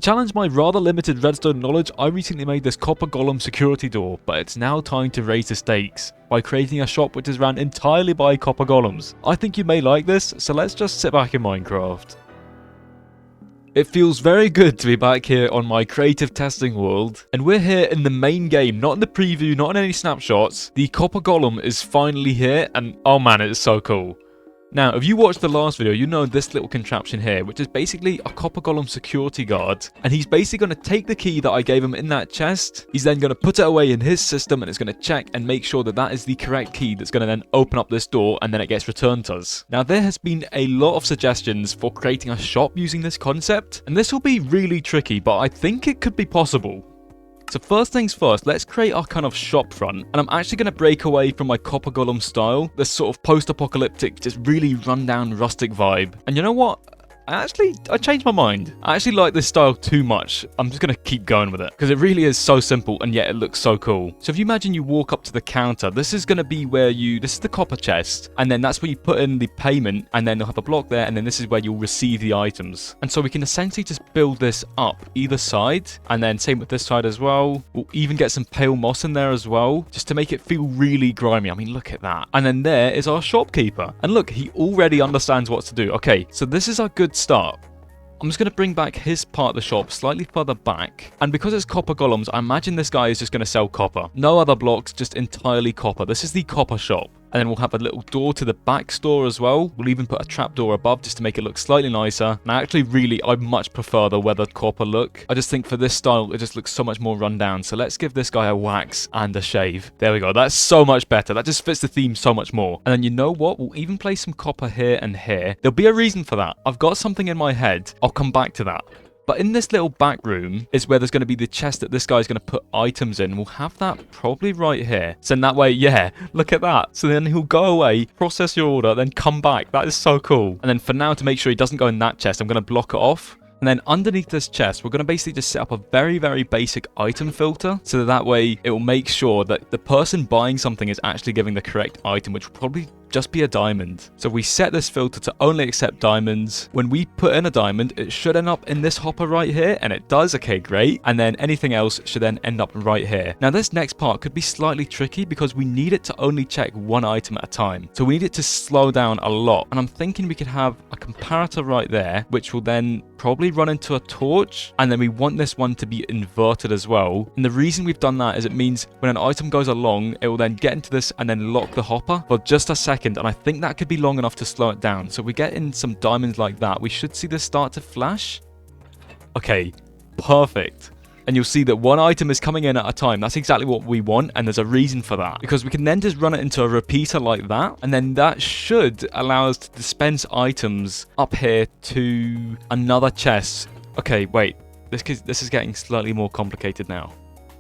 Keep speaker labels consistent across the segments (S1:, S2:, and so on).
S1: challenge my rather limited redstone knowledge, I recently made this Copper Golem security door, but it's now time to raise the stakes by creating a shop which is ran entirely by Copper Golems. I think you may like this, so let's just sit back in Minecraft. It feels very good to be back here on my creative testing world, and we're here in the main game, not in the preview, not in any snapshots. The Copper Golem is finally here, and oh man, it is so cool. Now, if you watched the last video, you know this little contraption here, which is basically a Copper Golem security guard. And he's basically going to take the key that I gave him in that chest. He's then going to put it away in his system, and it's going to check and make sure that that is the correct key that's going to then open up this door, and then it gets returned to us. Now, there has been a lot of suggestions for creating a shop using this concept, and this will be really tricky, but I think it could be possible. So first things first, let's create our kind of shop front, and I'm actually going to break away from my Copper Golem style, this sort of post-apocalyptic, just really run-down rustic vibe. And you know what? I changed my mind. I actually like this style too much. I'm just going to keep going with it because it really is so simple and yet it looks so cool. So if you imagine you walk up to the counter, this is going to be where this is the copper chest, and then that's where you put in the payment, and then you'll have a block there, and then this is where you'll receive the items. And so we can essentially just build this up either side, and then same with this side as well. We'll even get some pale moss in there as well, just to make it feel really grimy. I mean, look at that. And then there is our shopkeeper. And look, he already understands what to do. Okay, so this is our good start. I'm just going to bring back his part of the shop slightly further back, and because it's Copper Golems, I imagine this guy is just going to sell copper. No other blocks, just entirely copper. This is the copper shop. And then we'll have a little door to the back store as well. We'll even put a trapdoor above just to make it look slightly nicer. And I much prefer the weathered copper look. I just think for this style, it just looks so much more run down. So let's give this guy a wax and a shave. There we go. That's so much better. That just fits the theme so much more. And then you know what? We'll even place some copper here and here. There'll be a reason for that. I've got something in my head. I'll come back to that. But in this little back room is where there's going to be the chest that this guy's going to put items in. We'll have that probably right here. So in that way, yeah, look at that. So then he'll go away, process your order, then come back. That is so cool. And then for now, to make sure he doesn't go in that chest, I'm going to block it off. And then underneath this chest, we're going to basically just set up a very, very basic item filter. So that way, it will make sure that the person buying something is actually giving the correct item, which will probably just be a diamond. So we set this filter to only accept diamonds. When we put in a diamond, it should end up in this hopper right here, and it does. Okay, great. And then anything else should then end up right here. Now this next part could be slightly tricky because we need it to only check one item at a time. So we need it to slow down a lot. And I'm thinking we could have a comparator right there, which will then probably run into a torch, and then we want this one to be inverted as well. And the reason we've done that is it means when an item goes along, it will then get into this and then lock the hopper for just a second. And I think that could be long enough to slow it down. So we get in some diamonds like that. We should see this start to flash. Okay, perfect. And you'll see that one item is coming in at a time. That's exactly what we want, and there's a reason for that. Because we can then just run it into a repeater like that, and then that should allow us to dispense items up here to another chest. Okay, wait. This is getting slightly more complicated now.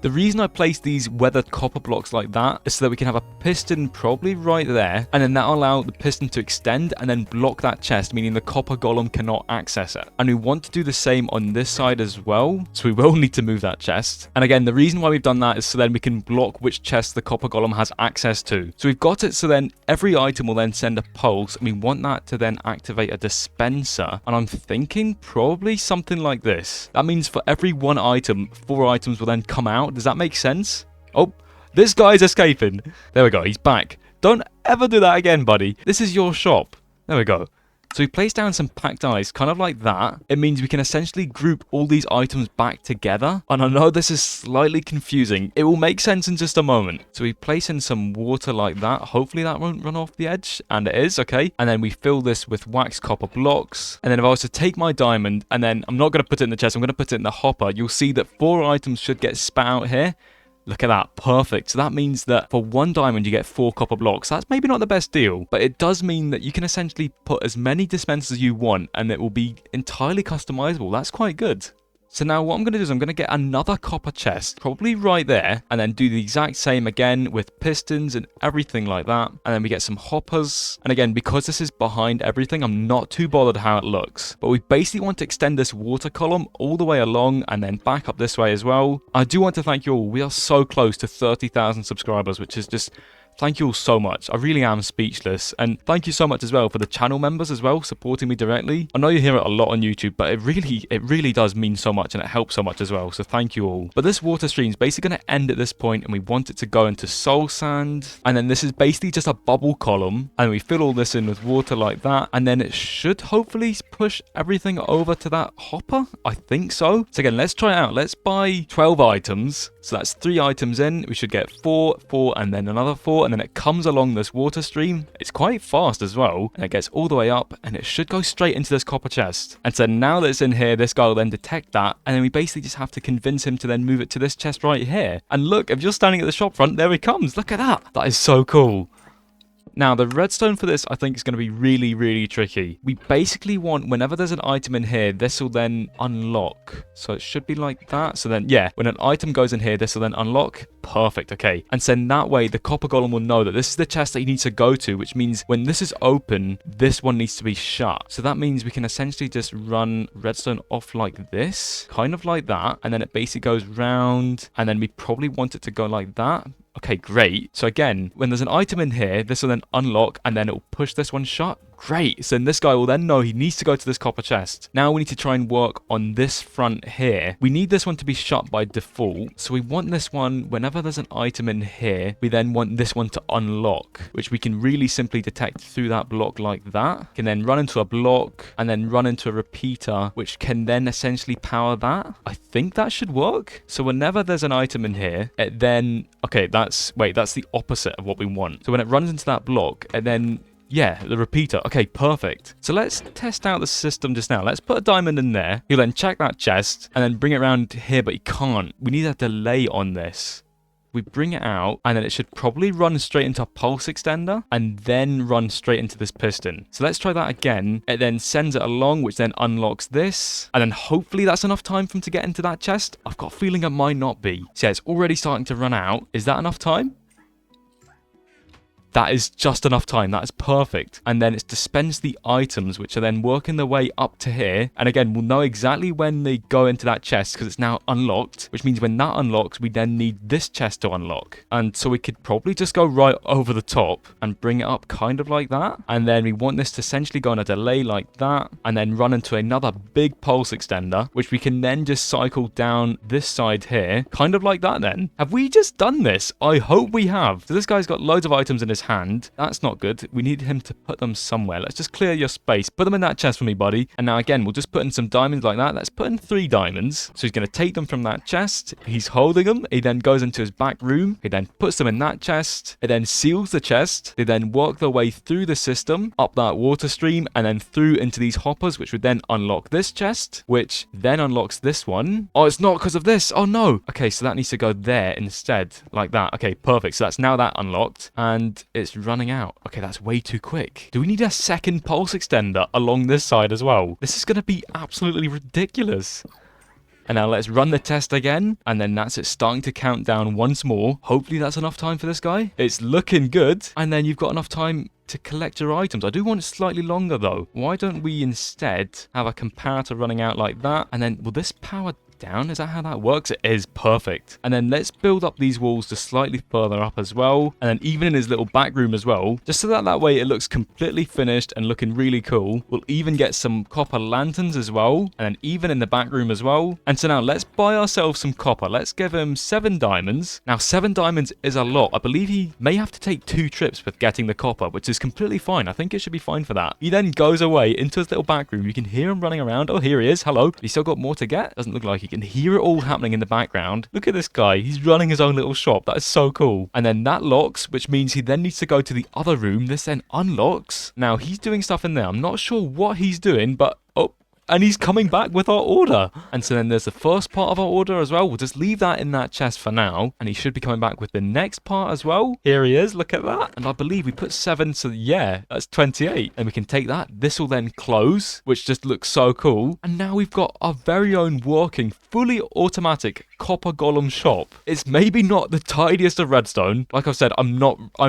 S1: The reason I placed these weathered copper blocks like that is so that we can have a piston probably right there, and then that'll allow the piston to extend and then block that chest, meaning the Copper Golem cannot access it. And we want to do the same on this side as well, so we will need to move that chest. And again, the reason why we've done that is so then we can block which chest the Copper Golem has access to. So we've got it so then every item will then send a pulse, and we want that to then activate a dispenser. And I'm thinking probably something like this. That means for every one item, 4 items will then come out. Does that make sense? Oh, this guy's escaping. There we go. He's back. Don't ever do that again, buddy. This is your shop. There we go. So we place down some packed ice, kind of like that. It means we can essentially group all these items back together. And I know this is slightly confusing. It will make sense in just a moment. So we place in some water like that. Hopefully that won't run off the edge. And it is, okay. And then we fill this with waxed copper blocks. And then if I was to take my diamond, and then I'm not going to put it in the chest, I'm going to put it in the hopper, you'll see that 4 items should get spat out here. Look at that, perfect. So that means that for 1 diamond you get 4 copper blocks. That's maybe not the best deal, but it does mean that you can essentially put as many dispensers as you want and it will be entirely customizable. That's quite good. So now what I'm going to do is I'm going to get another copper chest, probably right there, and then do the exact same again with pistons and everything like that. And then we get some hoppers. And again, because this is behind everything, I'm not too bothered how it looks. But we basically want to extend this water column all the way along and then back up this way as well. I do want to thank you all. We are so close to 30,000 subscribers, which is just Thank you all so much. I really am speechless. And thank you so much as well for the channel members as well, supporting me directly. I know you hear it a lot on YouTube, but it really does mean so much, and it helps so much as well. So thank you all. But this water stream is basically going to end at this point, and we want it to go into soul sand. And then this is basically just a bubble column, and we fill all this in with water like that. And then it should hopefully push everything over to that hopper. I think so. So again, let's try it out. Let's buy 12 items. So that's 3 items in. We should get 4, 4, and then another 4. And then it comes along this water stream. It's quite fast as well. And it gets all the way up, and it should go straight into this copper chest. And so now that it's in here, this guy will then detect that. And then we basically just have to convince him to then move it to this chest right here. And look, if you're standing at the shop front, there he comes. Look at that. That is so cool. Now, the redstone for this, I think, is going to be really tricky. We basically want, whenever there's an item in here, this will then unlock. So it should be like that. So then, yeah, when an item goes in here, this will then unlock. Perfect, okay. And so that way, the copper golem will know that this is the chest that he needs to go to, which means when this is open, this one needs to be shut. So that means we can essentially just run redstone off like this, kind of like that. And then it basically goes round, and then we probably want it to go like that. Okay, great. So again, when there's an item in here, this will then unlock, and then it will push this one shut. Great. So then this guy will then know he needs to go to this copper chest. Now we need to try and work on this front here. We need this one to be shut by default. So we want this one, whenever there's an item in here, we then want this one to unlock, which we can really simply detect through that block like that. We can then run into a block and then run into a repeater, which can then essentially power that. I think that should work. So whenever there's an item in here, it then, okay, that's the opposite of what we want. So when it runs into that block, and then, yeah, the repeater. Okay, perfect. So let's test out the system just now. Let's put a diamond in there. He'll then check that chest and then bring it around here, but he can't. We need a delay on this. We bring it out, and then it should probably run straight into a pulse extender and then run straight into this piston. So let's try that again. It then sends it along, which then unlocks this. And then hopefully that's enough time for him to get into that chest. I've got a feeling it might not be. So yeah, it's already starting to run out. Is that enough time? That is just enough time. That is perfect. And then it's dispense the items, which are then working their way up to here. And again, we'll know exactly when they go into that chest because it's now unlocked, which means when that unlocks, we then need this chest to unlock. And so we could probably just go right over the top and bring it up kind of like that. And then we want this to essentially go on a delay like that and then run into another big pulse extender, which we can then just cycle down this side here, kind of like that then. Have we just done this? I hope we have. So this guy's got loads of items in his hand. That's not good. We need him to put them somewhere. Let's just clear your space. Put them in that chest for me, buddy. And now again, we'll just put in some diamonds like that. Let's put in 3 diamonds. So he's going to take them from that chest. He's holding them. He then goes into his back room. He then puts them in that chest. It then seals the chest. They then work their way through the system, up that water stream, and then through into these hoppers, which would then unlock this chest, which then unlocks this one. Oh, it's not because of this. Oh, no. Okay, so that needs to go there instead, like that. Okay, perfect. So that's now that unlocked, and it's running out. Okay, that's way too quick. Do we need a second pulse extender along this side as well? This is going to be absolutely ridiculous. And now let's run the test again. And then that's it starting to count down once more. Hopefully that's enough time for this guy. It's looking good. And then you've got enough time to collect your items. I do want it slightly longer though. Why don't we instead have a comparator running out like that? And then will this power down? Is that how that works? It is. Perfect. And then let's build up these walls just slightly further up as well. And then even in his little back room as well, just so that way it looks completely finished and looking really cool. We'll even get some copper lanterns as well. And then even in the back room as well. And so now let's buy ourselves some copper. Let's give him 7 diamonds. Now 7 diamonds is a lot. I believe he may have to take 2 trips with getting the copper, which is completely fine. I think it should be fine for that. He then goes away into his little back room. You can hear him running around. Oh, here he is. Hello. He's still got more to get. Doesn't look like he can hear it all happening in the background. Look at this guy. He's running his own little shop. That is so cool. And then that locks, which means he then needs to go to the other room. This then unlocks. Now he's doing stuff in there. I'm not sure what he's doing, but oh, and he's coming back with our order. And so then there's the first part of our order as well. We'll just leave that in that chest for now. And he should be coming back with the next part as well. Here he is. Look at that. And I believe we put 7. So yeah, that's 28. And we can take that. This will then close, which just looks so cool. And now we've got our very own working, fully automatic Copper Golem shop. It's maybe not the tidiest of redstone. Like I've said, I'm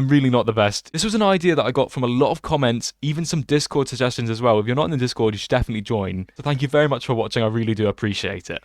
S1: really not the best. This was an idea that I got from a lot of comments, even some Discord suggestions as well. If you're not in the Discord, you should definitely join. So thank you very much for watching. I really do appreciate it.